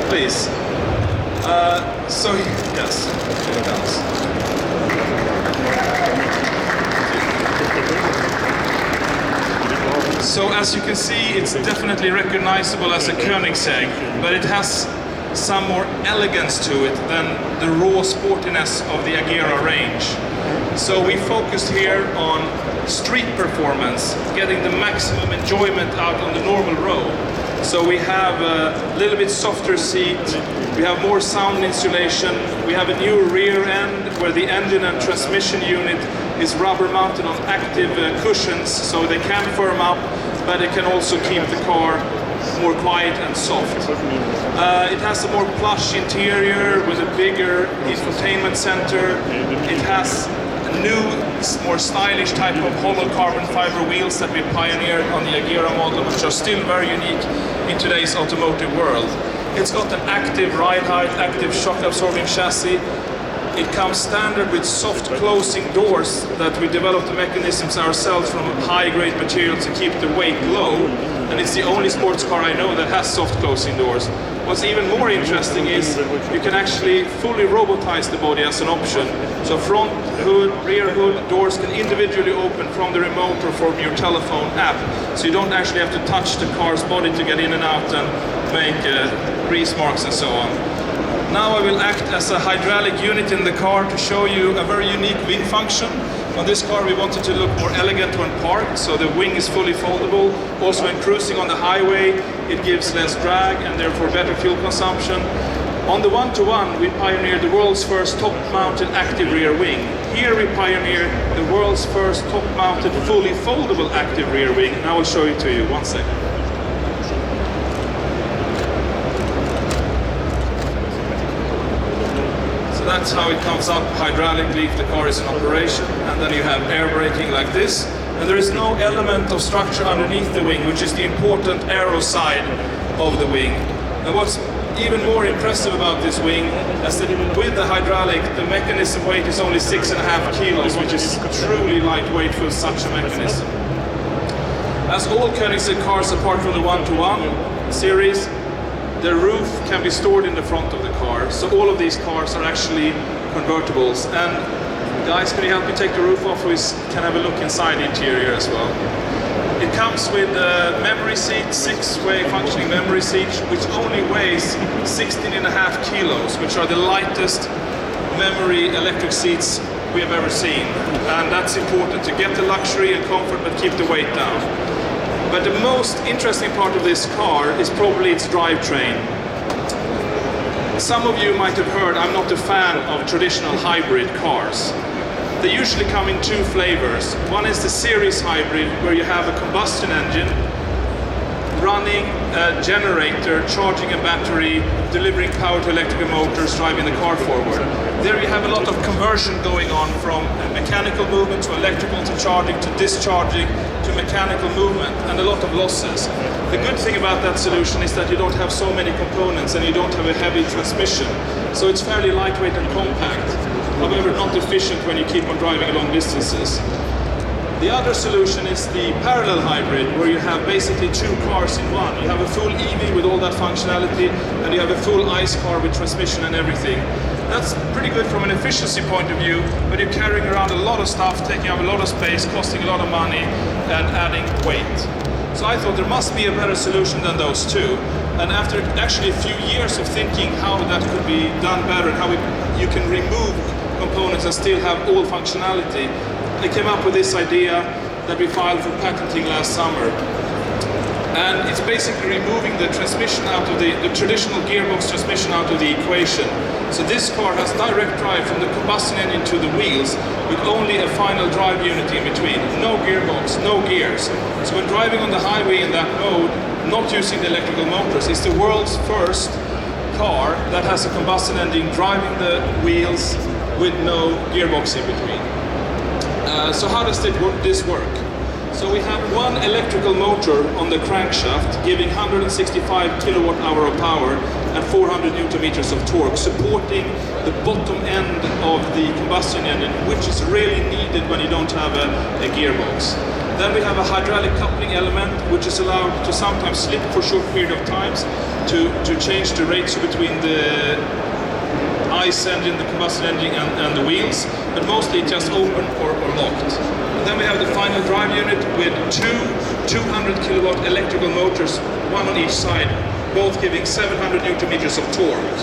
please. So, yes, here it comes. So as you can see, it's definitely recognizable as a Koenigsegg, but it has some more elegance to it than the raw sportiness of the Agera range. So we focused here on street performance, getting the maximum enjoyment out on the normal road. So we have a little bit softer seat, we have more sound insulation, we have a new rear end where the engine and transmission unit is rubber mounted on active cushions, so they can firm up, but it can also keep the car more quiet and soft. It has a more plush interior with a bigger infotainment center. It has a new, more stylish type of hollow carbon fiber wheels that we pioneered on the Agera model, which are still very unique in today's automotive world. It's got an active ride height, active shock absorbing chassis. It comes standard with soft closing doors that we developed the mechanisms ourselves from high grade material to keep the weight low. And it's the only sports car I know that has soft closing doors. What's even more interesting is you can actually fully robotize the body as an option. So front hood, rear hood, doors can individually open from the remote or from your telephone app. So you don't actually have to touch the car's body to get in and out and make grease marks and so on. Now I will act as a hydraulic unit in the car to show you a very unique wing function. On this car we wanted to look more elegant when parked, so the wing is fully foldable. Also when cruising on the highway it gives less drag and therefore better fuel consumption. On the one-to-one we pioneered the world's first top-mounted active rear wing. Here we pioneered the world's first top-mounted fully foldable active rear wing, and I will show it to you. One second. That's how it comes up hydraulically if the car is in operation, and then you have air braking like this, and there is no element of structure underneath the wing, which is the important aero side of the wing. And what's even more impressive about this wing is that with the hydraulic, the mechanism weight is only 6.5 kilos, which is truly lightweight for such a mechanism. As all Koenigsegg cars apart from the one-to-one series, the roof can be stored in the front of the car, so all of these cars are actually convertibles. And guys, can you help me take the roof off? We can have a look inside the interior as well. It comes with a memory seat, 6-way functioning memory seat, which only weighs 16.5 kilos, which are the lightest memory electric seats we have ever seen. And that's important to get the luxury and comfort but keep the weight down. But the most interesting part of this car is probably its drivetrain. Some of you might have heard I'm not a fan of traditional hybrid cars. They usually come in two flavors. One is the series hybrid, where you have a combustion engine running a generator, charging a battery, delivering power to electrical motors, driving the car forward. There you have a lot of conversion going on from mechanical movement to electrical to charging to discharging to mechanical movement, and a lot of losses. The good thing about that solution is that you don't have so many components and you don't have a heavy transmission. So it's fairly lightweight and compact, however not efficient when you keep on driving long distances. The other solution is the parallel hybrid, where you have basically two cars in one. You have a full EV with all that functionality, and you have a full ICE car with transmission and everything. That's pretty good from an efficiency point of view, but you're carrying around a lot of stuff, taking up a lot of space, costing a lot of money, and adding weight. So I thought there must be a better solution than those two. And after actually a few years of thinking how that could be done better and how you can remove components and still have all functionality, I came up with this idea that we filed for patenting last summer. And it's basically removing the transmission out of the traditional gearbox transmission out of the equation. So this car has direct drive from the combustion engine to the wheels with only a final drive unit in between. No gearbox, no gears. So when driving on the highway in that mode, not using the electrical motors, it's the world's first car that has a combustion engine driving the wheels with no gearbox in between. So how does this work? So we have one electrical motor on the crankshaft giving 165 kilowatt hour of power and 400 newton meters of torque, supporting the bottom end of the combustion engine, which is really needed when you don't have a gearbox. Then we have a hydraulic coupling element, which is allowed to sometimes slip for a short period of times to change the ratio between the ICE engine, the combustion engine, and the wheels, but mostly just open or locked. And then we have the final drive unit with two 200 kilowatt electrical motors, one on each side, both giving 700 newton meters of torque.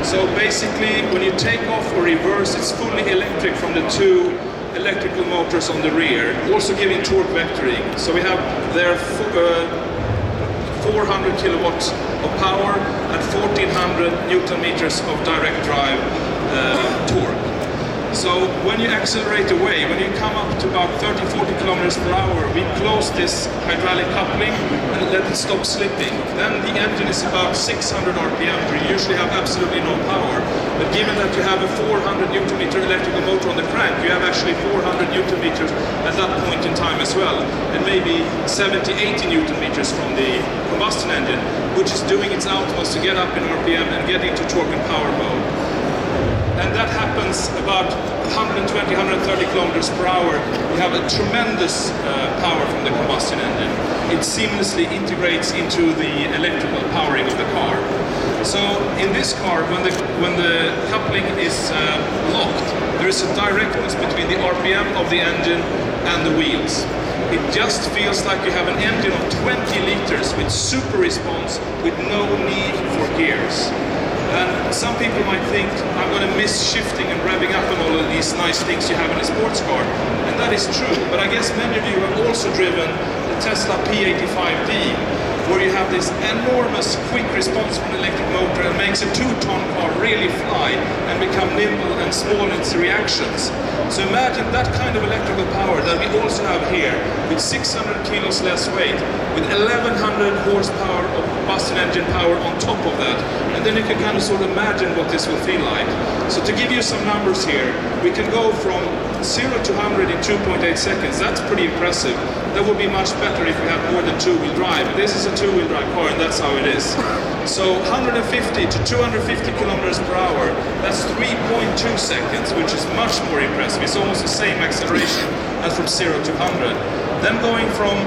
So basically, when you take off or reverse, it's fully electric from the two electrical motors on the rear, also giving torque vectoring. So we have there 400 kilowatts of power and 1400 newton meters of direct drive torque. So when you accelerate away, when you come up to about 30-40 kilometers per hour, we close this hydraulic coupling and let it stop slipping. Then the engine is about 600 RPM, where you usually have absolutely no power. But given that you have a 400 newton meter electrical motor on the crank, you have actually 400 newton meters at that point in time as well, and maybe 70-80 newton meters from the combustion engine, which is doing its utmost to get up in RPM and get into torque and power mode. And that happens about 120-130 kilometers per hour. You have a tremendous power from the combustion engine. It seamlessly integrates into the electrical powering of the car. So in this car, when the coupling is locked, there is a directness between the RPM of the engine and the wheels. It just feels like you have an engine of 20 liters with super response, with no need for gears. And some people might think, I'm going to miss shifting and revving up and all of these nice things you have in a sports car. And that is true, but I guess many of you have also driven the Tesla P85D, where you have this enormous quick response from an electric motor and makes a 2-ton car really fly and become nimble and small in its reactions. So imagine that kind of electrical power that we also have here, with 600 kilos less weight, with 1100 horsepower of combustion engine power on top of that. And then you can kind of sort of imagine what this will feel like. So to give you some numbers here, we can go from 0 to 100 in 2.8 seconds. That's pretty impressive. That would be much better if we had more than two-wheel drive. This is a two-wheel drive car, and that's how it is. So 150 to 250 kilometers per hour, that's 3.2 seconds, which is much more impressive. It's almost the same acceleration as from 0 to 100. Then going from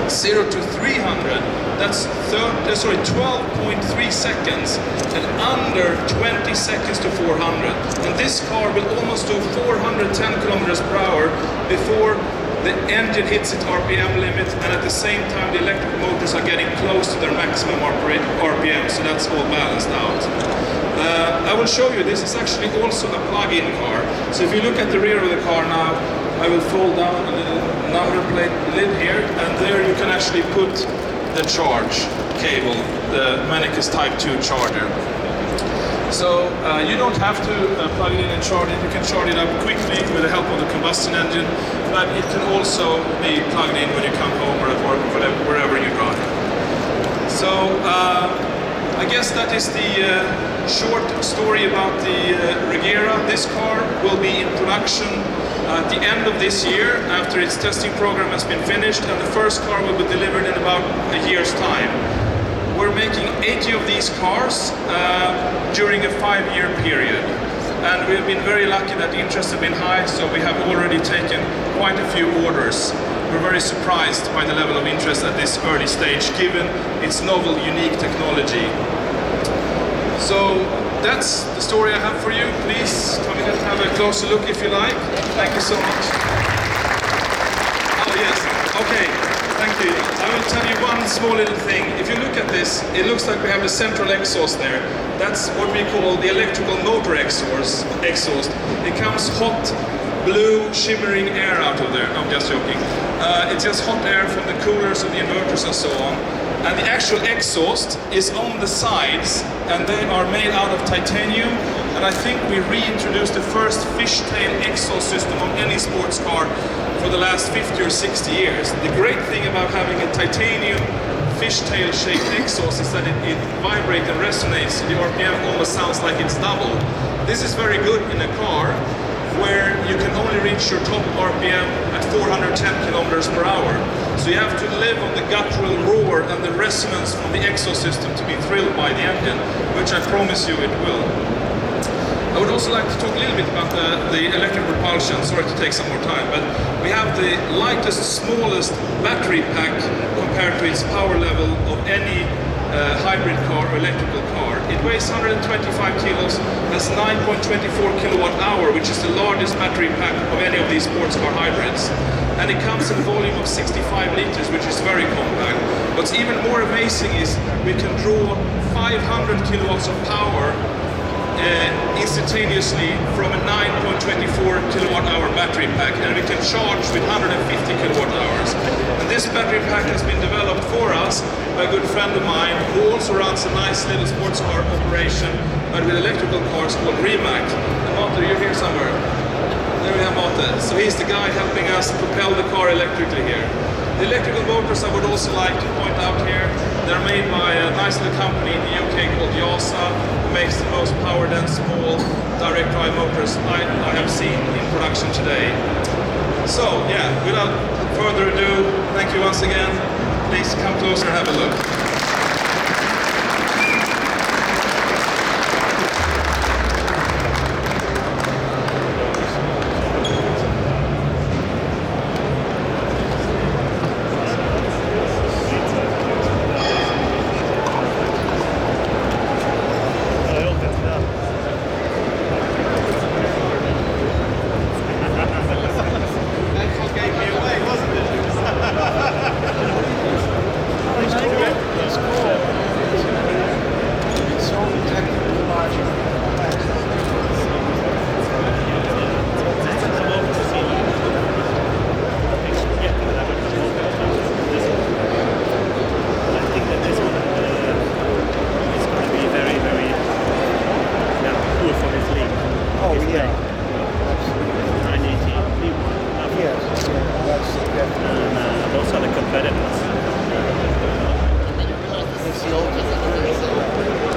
0 to 300, that's 12.3 seconds, and under 20 seconds to 400. And this car will almost do 410 kilometers per hour before the engine hits its RPM limit, and at the same time the electric motors are getting close to their maximum RPM, so that's all balanced out. I will show you, this is actually also a plug-in car. So if you look at the rear of the car now, I will fold down a little number plate lid here, and there you can actually put the charge cable, the Koenigsegg Type 2 charger. So you don't have to plug it in and charge it. You can charge it up quickly with the help of the combustion engine, but it can also be plugged in when you come home or at work, wherever you drive. So I guess that is the short story about the Regera. This car will be in production at the end of this year, after its testing program has been finished, and the first car will be delivered in about a year's time. We're making 80 of these cars during a 5-year period, and we've been very lucky that the interest has been high, so we have already taken quite a few orders. We're very surprised by the level of interest at this early stage, given its novel, unique technology. So that's the story I have for you. Please come in and have a closer look if you like. Thank you so much. Oh yes, okay. Thank you. I will tell you one small little thing. If you look at this, it looks like we have a central exhaust there. That's what we call the electrical motor exhaust. It comes hot, blue, shimmering air out of there. No, I'm just joking. It's just hot air from the coolers of the inverters and so on. And the actual exhaust is on the sides, and they are made out of titanium. And I think we reintroduced the first fishtail exhaust system on any sports car for the last 50 or 60 years. The great thing about having a titanium fishtail shaped exhaust is that it vibrates and resonates. The RPM almost sounds like it's double. This is very good in a car where you can only reach your top RPM at 410 kilometers per hour. So you have to live on the guttural roar and the resonance from the exhaust system to be thrilled by the engine, which I promise you it will. I would also like to talk a little bit about the electric propulsion. Sorry to take some more time, but we have the lightest, smallest battery pack compared to its power level of any hybrid car or electrical car. It weighs 125 kilos, has 9.24 kilowatt hour, which is the largest battery pack of any of these sports car hybrids. And it comes in a volume of 65 liters, which is very compact. What's even more amazing is we can draw 500 kilowatts of power instantaneously from a 9.24 kilowatt hour battery pack, and we can charge with 150 kilowatt hours. And this battery pack has been developed for us by a good friend of mine who also runs a nice little sports car operation, but with electrical cars, called Rimac. And Mate, you're here somewhere. There we have Mate. So he's the guy helping us propel the car electrically here. The electrical motors I would also like to point out here, they're made by a nice little company in the UK called Yasa, who makes the most power-dense small direct drive motors I have seen in production today. So yeah, without further ado, thank you once again. Please come closer and have a look.